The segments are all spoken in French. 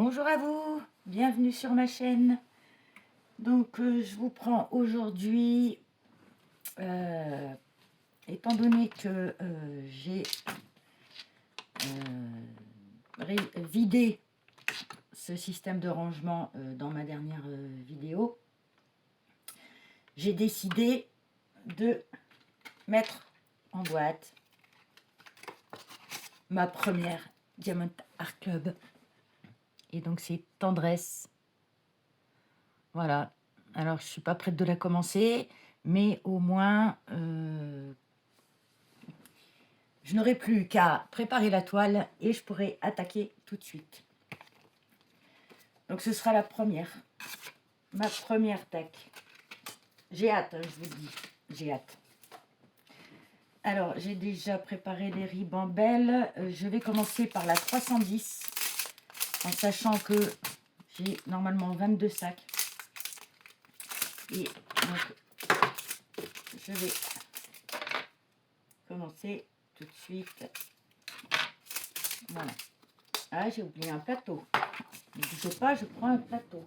Bonjour à vous, bienvenue sur ma chaîne. Donc je vous prends aujourd'hui, étant donné que j'ai vidé ce système de rangement dans ma dernière vidéo, j'ai décidé de mettre en boîte ma première Diamond Art Club. Et donc c'est Tendresse. Voilà. Alors je suis pas prête de la commencer, mais au moins je n'aurai plus qu'à préparer la toile et je pourrai attaquer tout de suite. Donc ce sera la première. Ma première tac. J'ai hâte, hein, je vous le dis. J'ai hâte. Alors j'ai déjà préparé les ribambelles. Je vais commencer par la 310. En sachant que j'ai normalement 22 sacs. Et donc, je vais commencer tout de suite. Voilà. Ah, j'ai oublié un plateau. Ne bougez pas, je prends un plateau.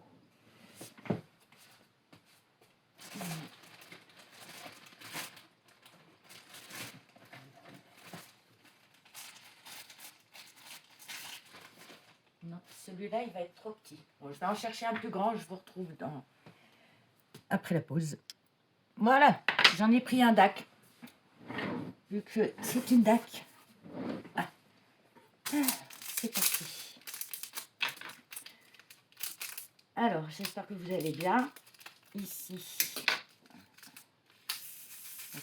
Non, celui-là, il va être trop petit. Bon, je vais en chercher un plus grand, je vous retrouve après la pause. Voilà, j'en ai pris un DAC. Vu que c'est une DAC. Ah. C'est parti. Alors, j'espère que vous allez bien. Ici,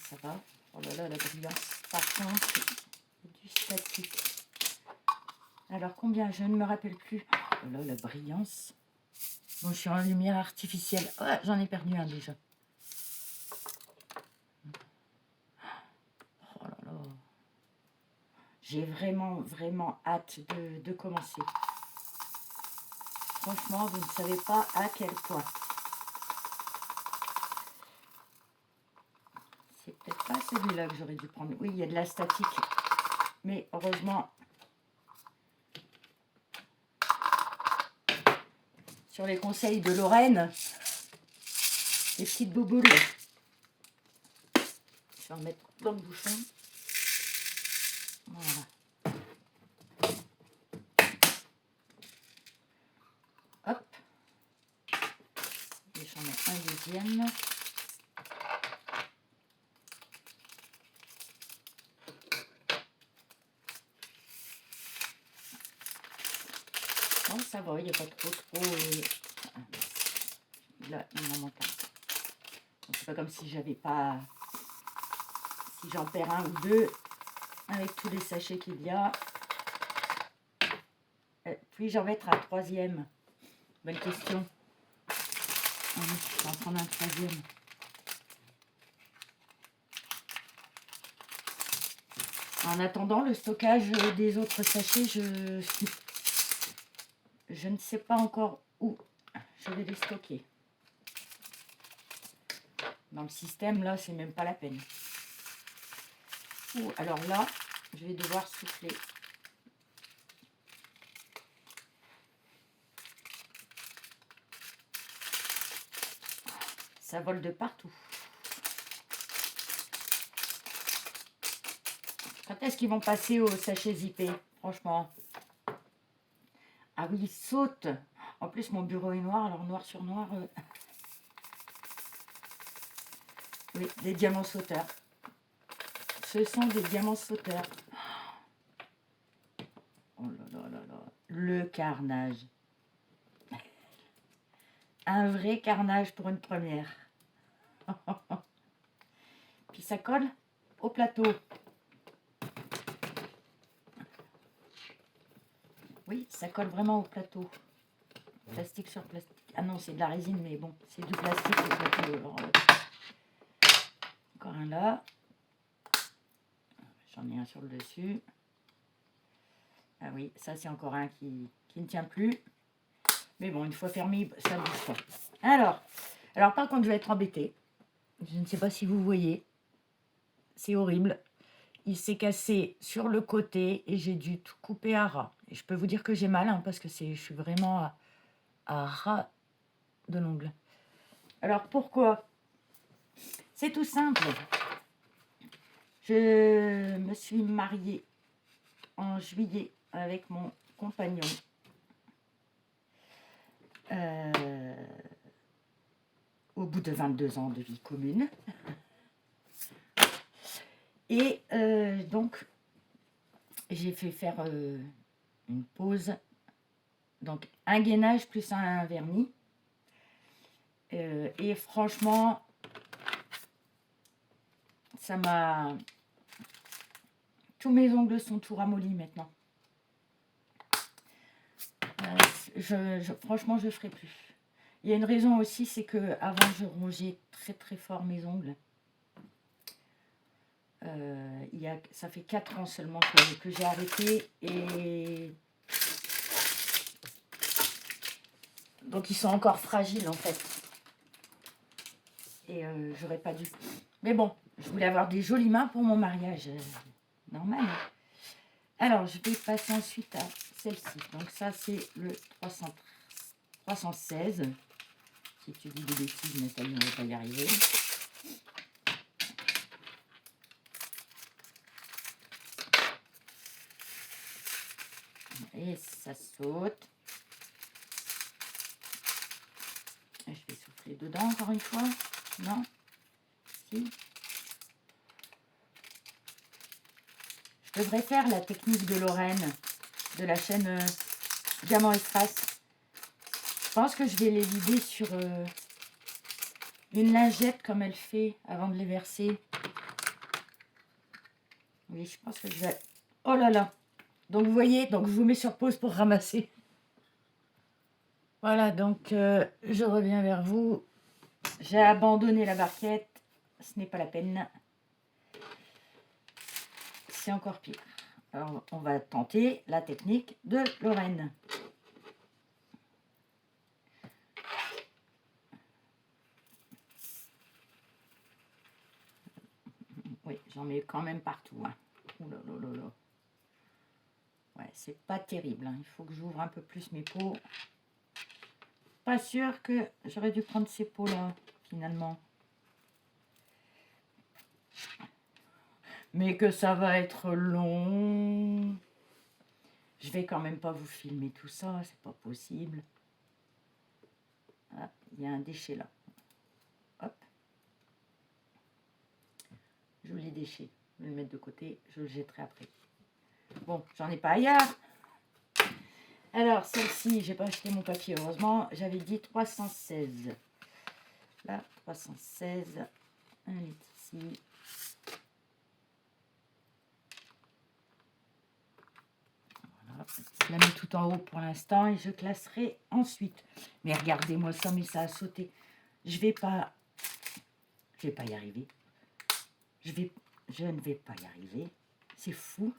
ça va. Oh là là, la brillance. Par contre, du statique. Alors, combien? Je ne me rappelle plus. Oh là, la brillance. Bon, je suis en lumière artificielle. Oh, j'en ai perdu un déjà. Oh là là. J'ai vraiment hâte de commencer. Franchement, vous ne savez pas à quel point. C'est peut-être pas celui-là que j'aurais dû prendre. Oui, il y a de la statique. Mais heureusement, sur les conseils de Lorraine, les petites bouboules. Je vais en mettre dans le bouchon. Voilà. Hop. Et j'en mets un deuxième. Bon, ça va, il n'y a pas trop. Là, il m'en manque un. C'est pas comme si j'avais pas. Si j'en perds un ou deux, avec tous les sachets qu'il y a. Puis-je en mettre un troisième? Bonne question. Je vais en prendre un troisième. En attendant le stockage des autres sachets, je ne sais pas encore où je vais les stocker. Dans le système, là, c'est même pas la peine. Alors là, je vais devoir souffler. Ça vole de partout. Quand est-ce qu'ils vont passer aux sachets zippés? Franchement. Ah oui, ils sautent. En plus, mon bureau est noir, alors noir sur noir. Oui, des diamants sauteurs. Ce sont des diamants sauteurs. Oh là là là là. Le carnage. Un vrai carnage pour une première. Puis ça colle au plateau. Oui, ça colle vraiment au plateau. Plastique sur plastique. Ah non, c'est de la résine, mais bon, c'est du plastique au plateau. Alors, encore un là. J'en ai un sur le dessus. Ah oui, ça c'est encore un qui ne tient plus. Mais bon, une fois fermé, ça ne bouge pas. Alors par contre, je vais être embêtée. Je ne sais pas si vous voyez. C'est horrible. il s'est cassé sur le côté et j'ai dû tout couper à ras. Et je peux vous dire que j'ai mal, hein, parce que je suis vraiment à ras de l'ongle. Alors pourquoi? C'est tout simple. Je me suis mariée en juillet avec mon compagnon. Au bout de 22 ans de vie commune. Et donc, j'ai fait faire une pause. Donc, un gainage plus un vernis. Et franchement, ça m'a... Tous mes ongles sont tout ramollis maintenant. Franchement, je ne ferai plus. Il y a une raison aussi, c'est que avant je rongeais très très fort mes ongles. Ça fait 4 ans seulement que j'ai arrêté. Et donc ils sont encore fragiles en fait. Et j'aurais pas dû. Mais bon, je voulais avoir des jolies mains pour mon mariage. Normal. Alors, je vais passer ensuite à celle-ci. Donc ça, c'est le 316. Si tu dis des bêtises, Nathalie, on ne va pas y arriver. Et ça saute. Et je vais souffler dedans encore une fois. Non? Si. Je devrais faire la technique de Lorraine, de la chaîne Diamant et Strass. Je pense que je vais les vider sur une lingette comme elle fait avant de les verser. Oui, je pense que je vais... Oh là là! Donc vous voyez, donc je vous mets sur pause pour ramasser. Voilà, donc je reviens vers vous. J'ai abandonné la barquette. Ce n'est pas la peine. C'est encore pire. Alors, on va tenter la technique de Lorraine. Oui, j'en mets quand même partout. Hein. Ouh là là là là. Ouais, c'est pas terrible. Hein. Il faut que j'ouvre un peu plus mes pots. Pas sûr que j'aurais dû prendre ces pots-là, finalement. Mais que ça va être long. Je vais quand même pas vous filmer tout ça, c'est pas possible. Ah, il y a un déchet là. Hop. Je vous les déchets. Je vais le mettre de côté, je le jetterai après. Bon, j'en ai pas ailleurs. Alors, celle-ci, j'ai pas acheté mon papier, heureusement. J'avais dit 316. Là, 316. Un litre ici. Voilà. Je la mets tout en haut pour l'instant et je classerai ensuite. Mais regardez-moi ça, mais ça a sauté. Je vais pas y arriver. Je ne vais pas y arriver. C'est fou.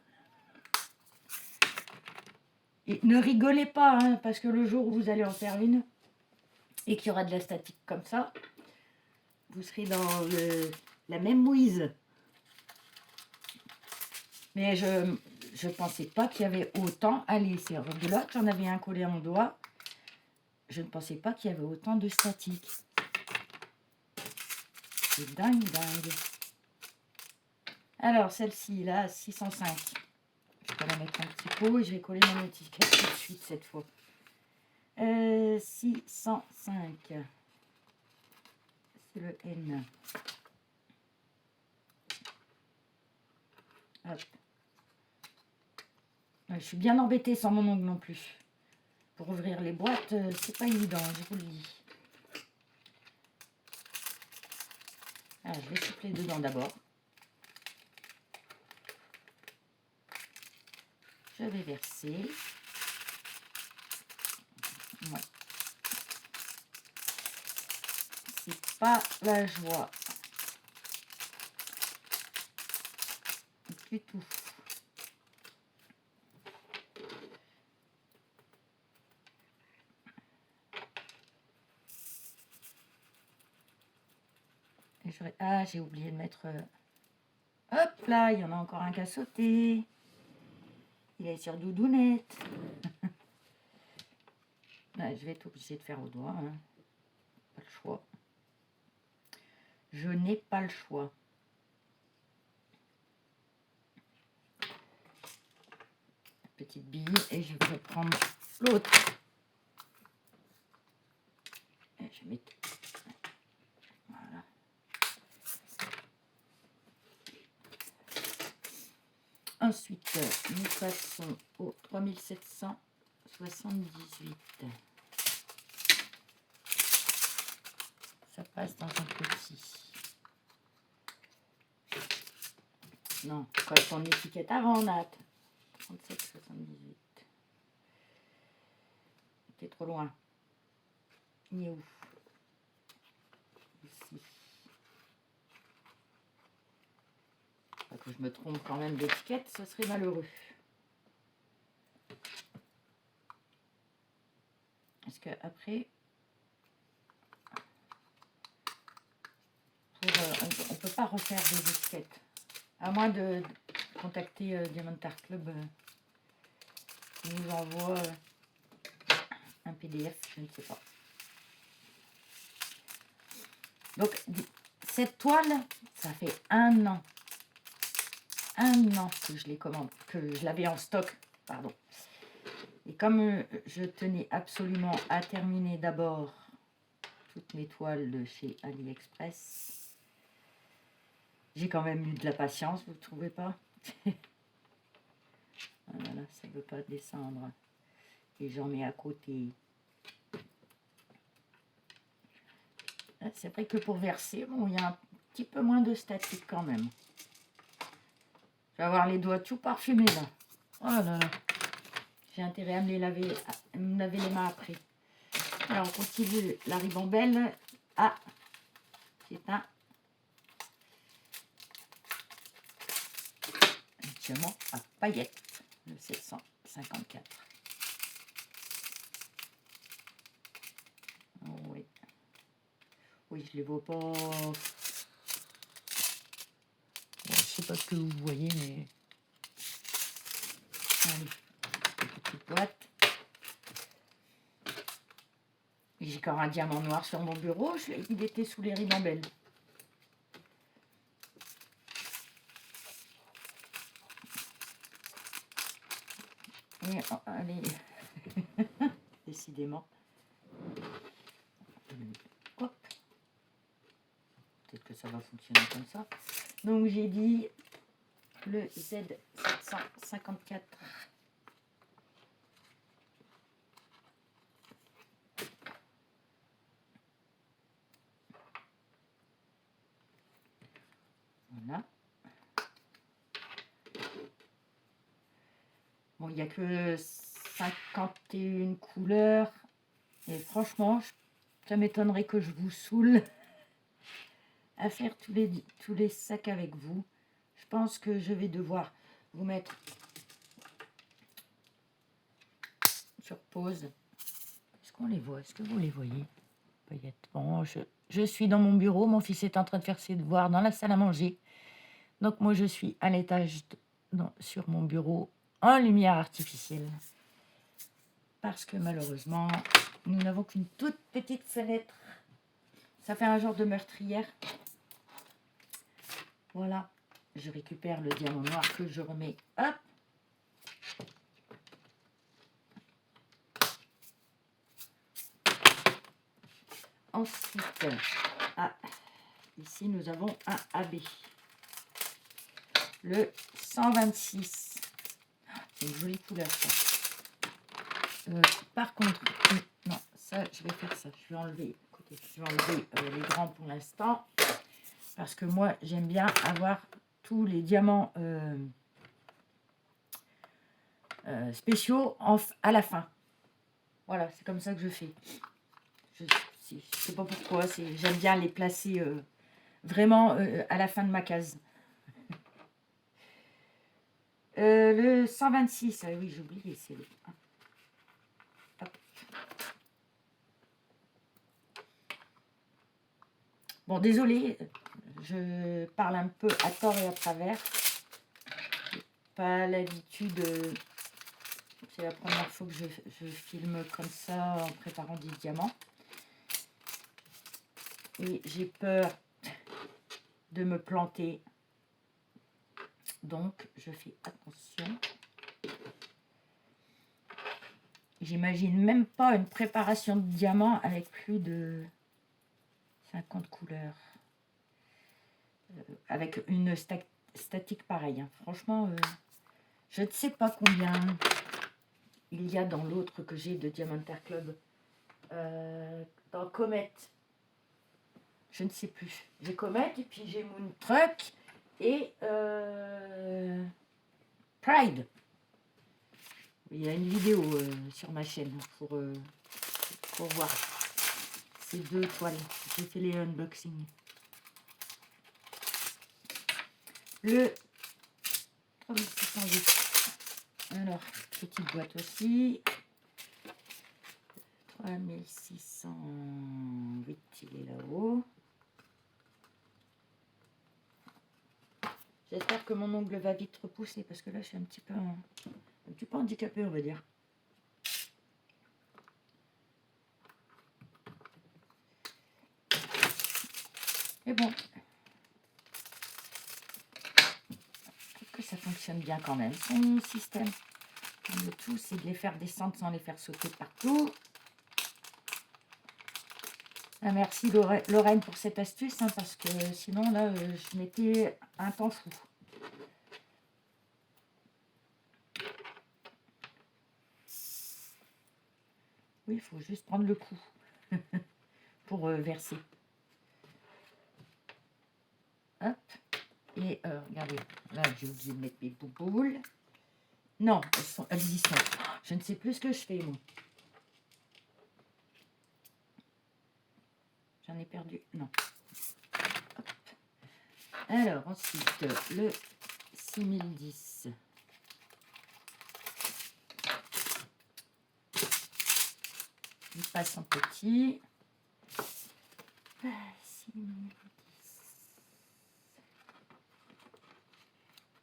Et ne rigolez pas, hein, parce que le jour où vous allez en faire une et qu'il y aura de la statique comme ça, vous serez dans la même mouise. Mais je pensais pas qu'il y avait autant. Allez, c'est rebelote. J'en avais un collé à mon doigt. Je ne pensais pas qu'il y avait autant de statique. C'est dingue, dingue. Alors, celle-ci, là, 605. Je vais la mettre un petit pot et je vais coller mon étiquette tout de suite cette fois. 605. C'est le N. Hop. Je suis bien embêtée sans mon ongle non plus. Pour ouvrir les boîtes, c'est pas évident, je vous le dis. Alors, je vais souffler dedans d'abord. Je vais verser. Ouais. C'est pas la joie. Du tout. Ah, j'ai oublié de mettre... Hop là, il y en a encore un qui a sauté. Il est sur doudounette. Ouais, je vais être obligée de faire au doigt. Hein. Pas le choix. Je n'ai pas le choix. Petite bille et je vais prendre l'autre. Et je vais mettre... Voilà. Ensuite, nous passons au 3778. Ça passe dans un petit. Non, quoi ton étiquette avant, Nat. 3778. T'es trop loin. Il est où? Ici. Pas que je me trompe quand même d'étiquette, ce serait malheureux. Parce que après, on ne peut pas refaire des étiquettes. À moins de contacter Diamond Art Club. Ils nous envoie un PDF, je ne sais pas. Donc, cette toile, ça fait 1 an. 1 an que je les commande, que je l'avais en stock, pardon. Et comme je tenais absolument à terminer d'abord toutes mes toiles de chez AliExpress, j'ai quand même eu de la patience, vous ne trouvez pas? Voilà, ça ne veut pas descendre. Et j'en mets à côté. C'est vrai que pour verser, bon, il y a un petit peu moins de statique quand même. Je vais avoir les doigts tout parfumés là. Oh là là. J'ai intérêt à me laver les mains après. Alors on continue la ribambelle. Ah, c'est un diamant à paillettes. Le 754. Oh, oui. Oui, je les vois pas. Bon, je sais pas ce que vous voyez, mais... Allez, petite boîte. J'ai encore un diamant noir sur mon bureau. Il était sous les ribambelles. Et, oh, allez, décidément. Hop. Peut-être que ça va fonctionner comme ça. Donc j'ai dit le Z754. Voilà. Bon, il n'y a que 51 couleurs. Et franchement, ça m'étonnerait que je vous saoule à faire tous les sacs avec vous. Je pense que je vais devoir vous mettre sur pause. Est-ce qu'on les voit? Est-ce que vous les voyez? Paillettes. Bon, je suis dans mon bureau. Mon fils est en train de faire ses devoirs dans la salle à manger. Donc moi, je suis à l'étage sur mon bureau en lumière artificielle. Parce que malheureusement, nous n'avons qu'une toute petite fenêtre. Ça fait un genre de meurtrière. Voilà. Je récupère le diamant noir que je remets. Hop. Ensuite, ici nous avons un AB. Le 126. C'est une jolie couleur ça. Par contre, non, ça je vais faire ça. Je vais enlever, écoutez, je vais enlever les grands pour l'instant. Parce que moi j'aime bien avoir tous les diamants spéciaux à la fin. Voilà, c'est comme ça que je fais. Je sais pas pourquoi, j'aime bien les placer vraiment à la fin de ma case. Le 126, oui, j'ai oublié, c'est le... Hop. Bon, désolé, je parle un peu à tort et à travers. Pas l'habitude, c'est la première fois que je filme comme ça en préparant des diamants. Et j'ai peur de me planter. Donc, je fais attention. J'imagine même pas une préparation de diamant avec plus de 50 couleurs. Avec une statique pareille. Hein. Franchement, je ne sais pas combien il y a dans l'autre que j'ai de Diamantaire Club. Dans Comet. Je ne sais plus. J'ai Comet et puis j'ai Moon Truck et Pride. Il y a une vidéo sur ma chaîne pour voir ces deux toiles. J'ai fait les unboxings. Le 3608. Alors, petite boîte aussi. 3608, il est là-haut. J'espère que mon ongle va vite repousser parce que là, je suis un petit peu handicapée, on va dire. Mais bon, je trouve que ça fonctionne bien quand même. Son système, le tout, c'est de les faire descendre sans les faire sauter partout. Ah, merci Lorraine pour cette astuce, hein, parce que sinon, là, je mettais un temps fou. Oui, il faut juste prendre le coup pour verser. Hop. Et regardez, là, j'ai oublié de mettre mes bouboules. Non, elles y sont. Je ne sais plus ce que je fais, moi. J'en ai perdu. Non. Hop. Alors, ensuite, le 6010. Il passe en petit. 6010.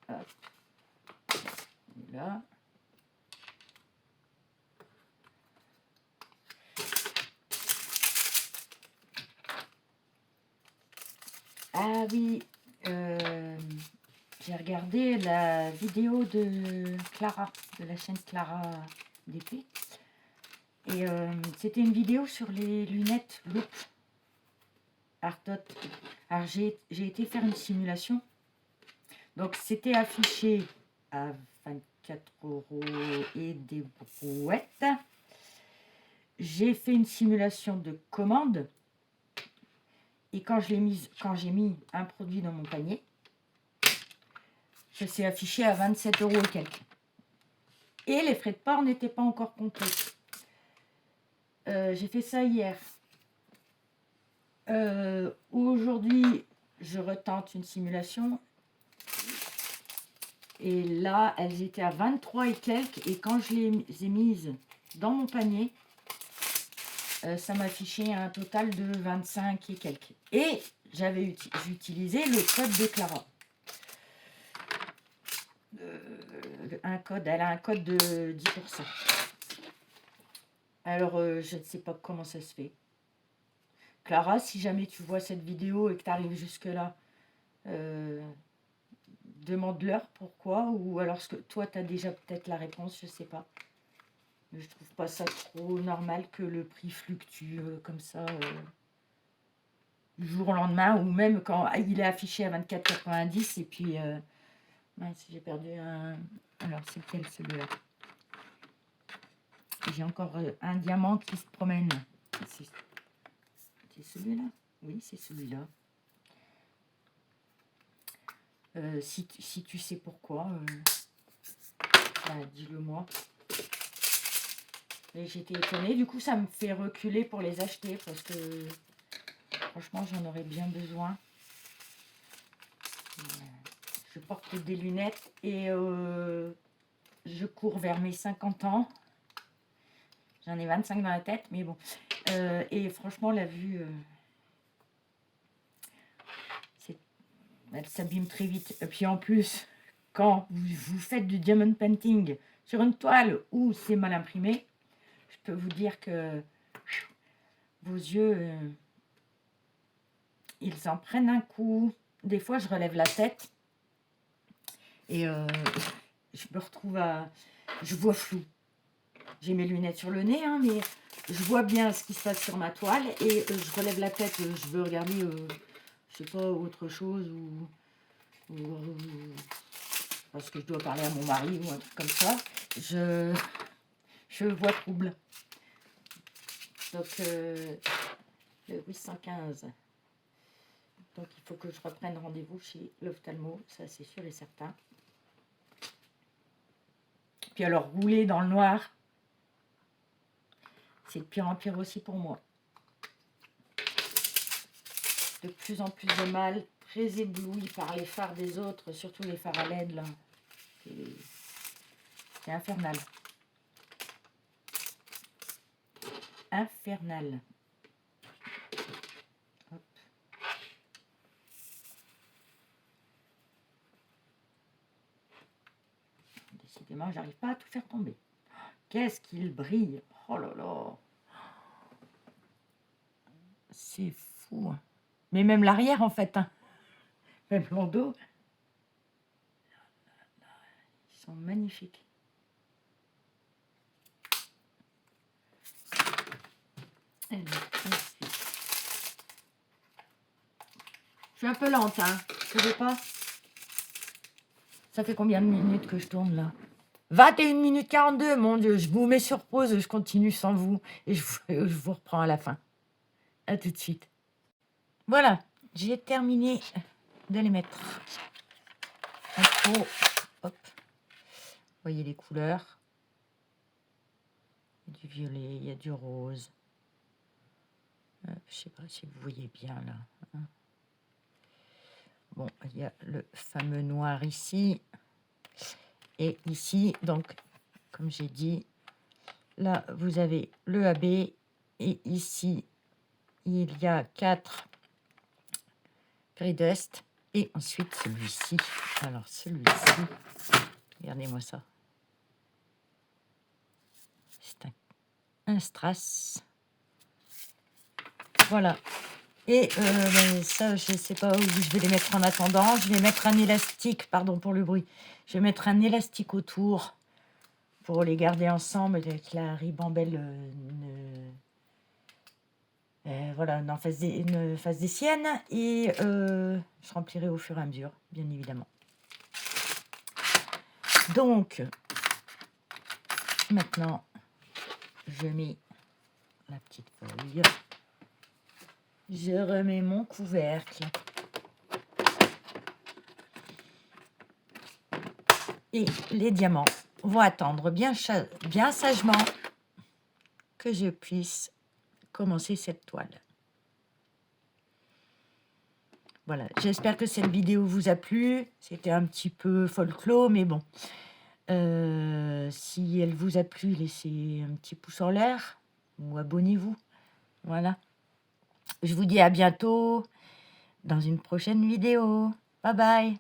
Hop. Et là. Ah oui, j'ai regardé la vidéo de Clara, de la chaîne Clara DP. Et c'était une vidéo sur les lunettes Loop Ardot. Alors j'ai été faire une simulation. Donc c'était affiché à 24 € et des brouettes. J'ai fait une simulation de commande. Et quand j'ai mis un produit dans mon panier, ça s'est affiché à 27 € et quelques. Et les frais de port n'étaient pas encore compris. J'ai fait ça hier. Aujourd'hui, je retente une simulation. Et là, elles étaient à 23 et quelques. Et quand je les ai mises dans mon panier, ça m'affichait un total de 25 et quelques. Et j'avais utilisé le code de Clara. Elle a un code de 10%. Alors, je ne sais pas comment ça se fait. Clara, si jamais tu vois cette vidéo et que tu arrives jusque-là, demande-leur pourquoi. Ou alors, que toi, tu as déjà peut-être la réponse, je ne sais pas. Mais je trouve pas ça trop normal que le prix fluctue comme ça du jour au lendemain. Ou même quand il est affiché à 24,90 et puis... mince, j'ai perdu un... Alors, c'est lequel celui-là? J'ai encore un diamant qui se promène. C'est celui-là? Oui, c'est celui-là. Si tu sais pourquoi, bah, dis-le moi. Et j'étais étonnée. Du coup, ça me fait reculer pour les acheter parce que franchement, j'en aurais bien besoin. Je porte des lunettes et je cours vers mes 50 ans. J'en ai 25 dans la tête, mais bon. Et franchement, la vue, elle s'abîme très vite. Et puis en plus, quand vous faites du diamond painting sur une toile où c'est mal imprimé, je peux vous dire que vos yeux, ils en prennent un coup. Des fois, je relève la tête et je me retrouve à... Je vois flou. J'ai mes lunettes sur le nez, hein, mais je vois bien ce qui se passe sur ma toile et je relève la tête. Je veux regarder, je sais pas, autre chose ou parce que je dois parler à mon mari ou un truc comme ça. Je vois trouble. Donc, le 815. Donc, il faut que je reprenne rendez-vous chez l'ophtalmo, ça c'est sûr et certain. Puis alors, rouler dans le noir, c'est de pire en pire aussi pour moi. De plus en plus de mal, très ébloui par les phares des autres, surtout les phares à LED, là. C'est infernal. Infernal. Hop. Décidément, j'arrive pas à tout faire tomber. Qu'est-ce qu'il brille! Oh là là! C'est fou. Mais même l'arrière, en fait. Hein. Même l'endos. Ils sont magnifiques. Je suis un peu lente, hein. Vous savez pas? Ça fait combien de minutes que je tourne là? 21 minutes 42, mon Dieu. Je vous mets sur pause, je continue sans vous. Et je vous reprends à la fin. À tout de suite. Voilà, j'ai terminé de les mettre. En trop. Hop. Vous voyez les couleurs. Il y a du violet, il y a du rose. Je ne sais pas si vous voyez bien là. Hein. Bon, il y a le fameux noir ici. Et ici, donc, comme j'ai dit, là, vous avez le AB. Et ici, il y a 4 gris d'Est. Et ensuite, celui-ci. Alors, celui-ci, regardez-moi ça. C'est un strass. Voilà. Et ben, ça, je ne sais pas où je vais les mettre en attendant. Je vais mettre un élastique, pardon pour le bruit. Je vais mettre un élastique autour pour les garder ensemble avec la ribambelle voilà, ne fasse des siennes. Et je remplirai au fur et à mesure, bien évidemment. Donc, maintenant, je mets la petite feuille. Je remets mon couvercle. Et les diamants vont attendre bien sagement que je puisse commencer cette toile. Voilà, j'espère que cette vidéo vous a plu. C'était un petit peu folklore, mais bon. Si elle vous a plu, laissez un petit pouce en l'air ou abonnez-vous. Voilà. Je vous dis à bientôt dans une prochaine vidéo. Bye bye.